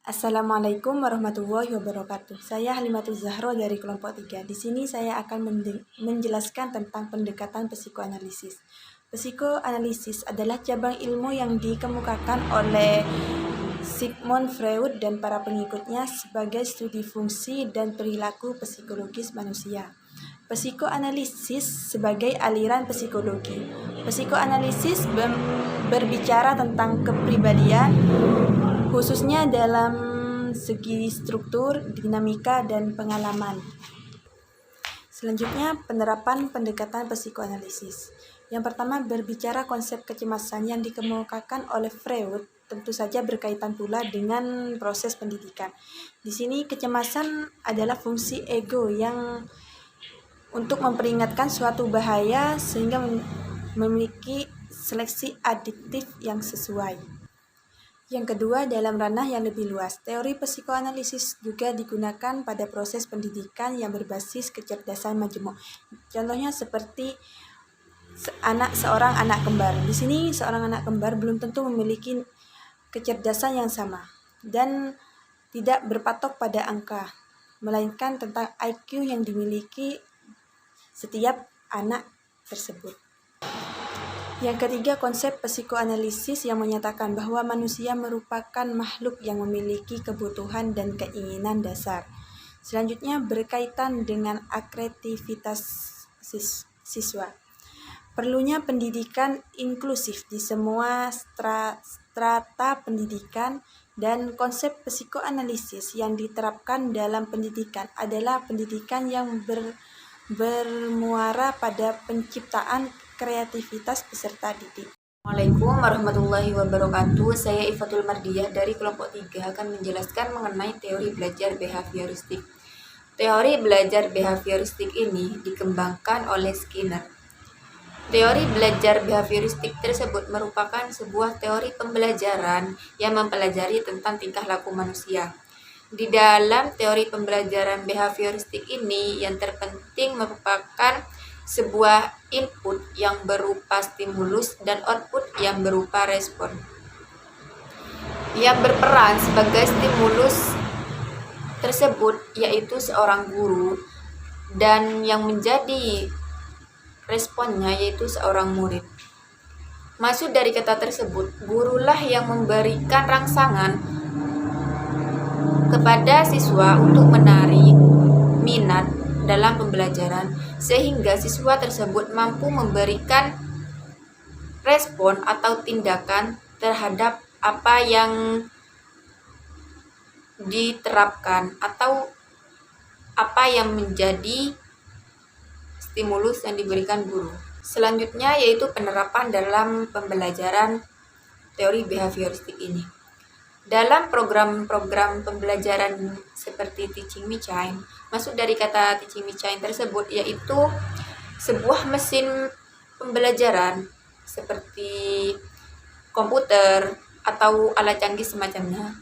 Assalamualaikum warahmatullahi wabarakatuh. Saya Halimatul Zahro dari kelompok 3. Di sini saya akan menjelaskan tentang pendekatan psikoanalisis. Psikoanalisis adalah cabang ilmu yang dikemukakan oleh Sigmund Freud dan para pengikutnya sebagai studi fungsi dan perilaku psikologis manusia. Psikoanalisis sebagai aliran psikologi. Psikoanalisis berbicara tentang kepribadian, khususnya dalam segi struktur, dinamika, dan pengalaman. Selanjutnya, penerapan pendekatan psikoanalisis. Yang pertama, berbicara konsep kecemasan yang dikemukakan oleh Freud, tentu saja berkaitan pula dengan proses pendidikan. Di sini, kecemasan adalah fungsi ego yang untuk memperingatkan suatu bahaya sehingga memiliki seleksi adiktif yang sesuai. Yang kedua, dalam ranah yang lebih luas, teori psikoanalisis juga digunakan pada proses pendidikan yang berbasis kecerdasan majemuk. Contohnya seperti seorang anak kembar. Di sini seorang anak kembar belum tentu memiliki kecerdasan yang sama dan tidak berpatok pada angka, melainkan tentang IQ yang dimiliki setiap anak tersebut. Yang ketiga, konsep psikoanalisis yang menyatakan bahwa manusia merupakan makhluk yang memiliki kebutuhan dan keinginan dasar. Selanjutnya, berkaitan dengan aktivitas siswa. Perlunya pendidikan inklusif di semua strata pendidikan, dan konsep psikoanalisis yang diterapkan dalam pendidikan adalah pendidikan yang bermuara pada penciptaan kreativitas peserta didik. Assalamualaikum warahmatullahi wabarakatuh. Saya Ifatul Mardiyah dari kelompok 3 akan menjelaskan mengenai teori belajar behavioristik. Teori belajar behavioristik ini dikembangkan oleh Skinner. Teori belajar behavioristik tersebut merupakan sebuah teori pembelajaran yang mempelajari tentang tingkah laku manusia. Di dalam teori pembelajaran behavioristik ini, yang terpenting merupakan sebuah input yang berupa stimulus dan output yang berupa respon. Yang berperan sebagai stimulus tersebut yaitu seorang guru, dan yang menjadi responnya yaitu seorang murid. Maksud dari kata tersebut, gurulah yang memberikan rangsangan kepada siswa untuk menarik minat dalam pembelajaran, sehingga siswa tersebut mampu memberikan respon atau tindakan terhadap apa yang diterapkan atau apa yang menjadi stimulus yang diberikan guru. Selanjutnya yaitu penerapan dalam pembelajaran teori behavioristik ini. Dalam program-program pembelajaran seperti Teaching Me Chime, maksud dari kata Teaching Me Chime tersebut yaitu sebuah mesin pembelajaran seperti komputer atau alat canggih semacamnya,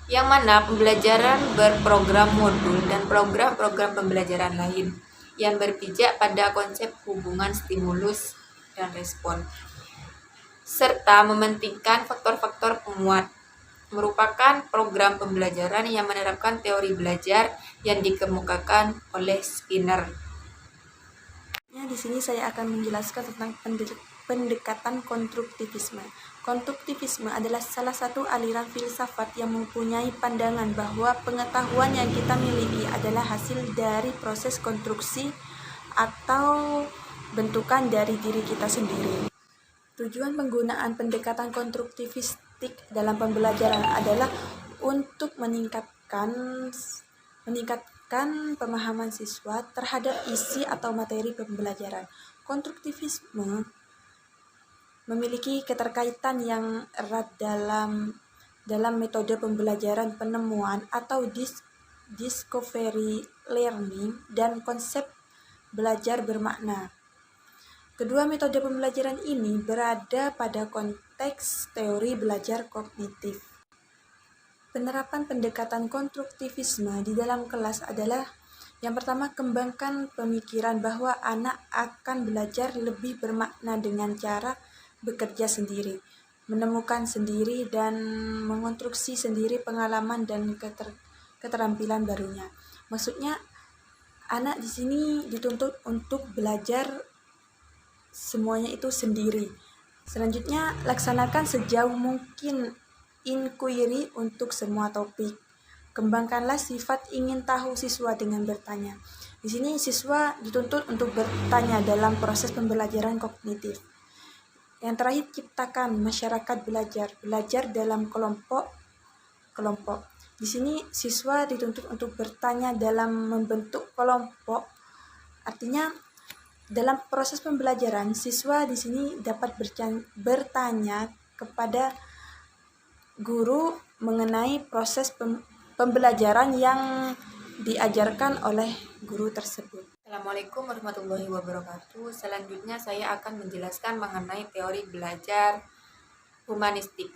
yang mana pembelajaran berprogram modul dan program-program pembelajaran lain yang berpijak pada konsep hubungan stimulus dan respon, serta mementingkan faktor-faktor penguat, merupakan program pembelajaran yang menerapkan teori belajar yang dikemukakan oleh Skinner. Di sini saya akan menjelaskan tentang pendekatan konstruktivisme. Konstruktivisme adalah salah satu aliran filsafat yang mempunyai pandangan bahwa pengetahuan yang kita miliki adalah hasil dari proses konstruksi atau bentukan dari diri kita sendiri. Tujuan penggunaan pendekatan konstruktivistik dalam pembelajaran adalah untuk meningkatkan pemahaman siswa terhadap isi atau materi pembelajaran. Konstruktivisme memiliki keterkaitan yang erat dalam metode pembelajaran penemuan atau discovery learning dan konsep belajar bermakna. Kedua metode pembelajaran ini berada pada konteks teori belajar kognitif. Penerapan pendekatan konstruktivisme di dalam kelas adalah yang pertama, kembangkan pemikiran bahwa anak akan belajar lebih bermakna dengan cara bekerja sendiri. menemukan sendiri dan mengonstruksi sendiri pengalaman dan keterampilan barunya. Maksudnya anak di sini dituntut untuk belajar semuanya itu sendiri. Selanjutnya, laksanakan sejauh mungkin inquiry untuk semua topik. Kembangkanlah sifat ingin tahu siswa dengan bertanya. Di sini siswa dituntut untuk bertanya dalam proses pembelajaran kognitif. Yang terakhir, ciptakan masyarakat belajar. Belajar dalam kelompok. Di sini siswa dituntut untuk bertanya dalam membentuk kelompok. Artinya dalam proses pembelajaran siswa di sini dapat bertanya kepada guru mengenai proses pembelajaran yang diajarkan oleh guru tersebut. Assalamualaikum warahmatullahi wabarakatuh. Selanjutnya saya akan menjelaskan mengenai teori belajar humanistik.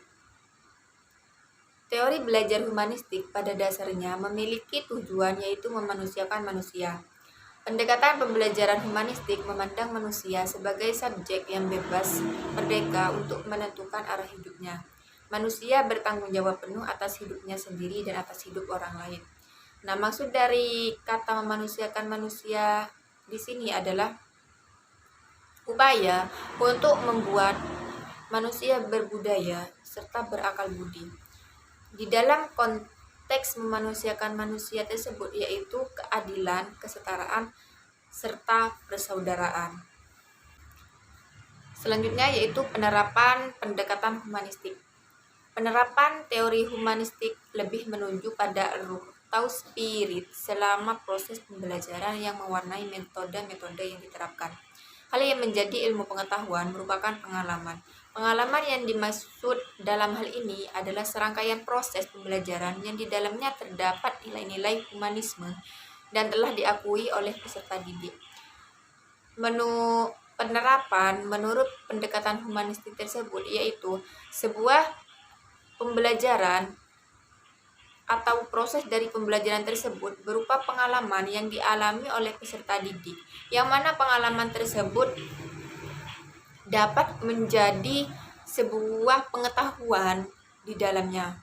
Teori belajar humanistik pada dasarnya memiliki tujuan yaitu memanusiakan manusia. Pendekatan pembelajaran humanistik memandang manusia sebagai subjek yang bebas, merdeka untuk menentukan arah hidupnya. Manusia bertanggung jawab penuh atas hidupnya sendiri dan atas hidup orang lain. Nah, maksud dari kata memanusiakan manusia di sini adalah upaya untuk membuat manusia berbudaya serta berakal budi. Di dalam konteks memanusiakan manusia tersebut yaitu keadilan, kesetaraan, serta persaudaraan. Selanjutnya yaitu penerapan pendekatan humanistik. Penerapan teori humanistik lebih menuju pada ruh atau spirit selama proses pembelajaran yang mewarnai metode-metode yang diterapkan. Hal yang menjadi ilmu pengetahuan merupakan pengalaman. Pengalaman yang dimaksud dalam hal ini adalah serangkaian proses pembelajaran yang di dalamnya terdapat nilai-nilai humanisme dan telah diakui oleh peserta didik. Penerapan menurut pendekatan humanistik tersebut yaitu sebuah pembelajaran atau proses dari pembelajaran tersebut berupa pengalaman yang dialami oleh peserta didik, yang mana pengalaman tersebut dapat menjadi sebuah pengetahuan di dalamnya.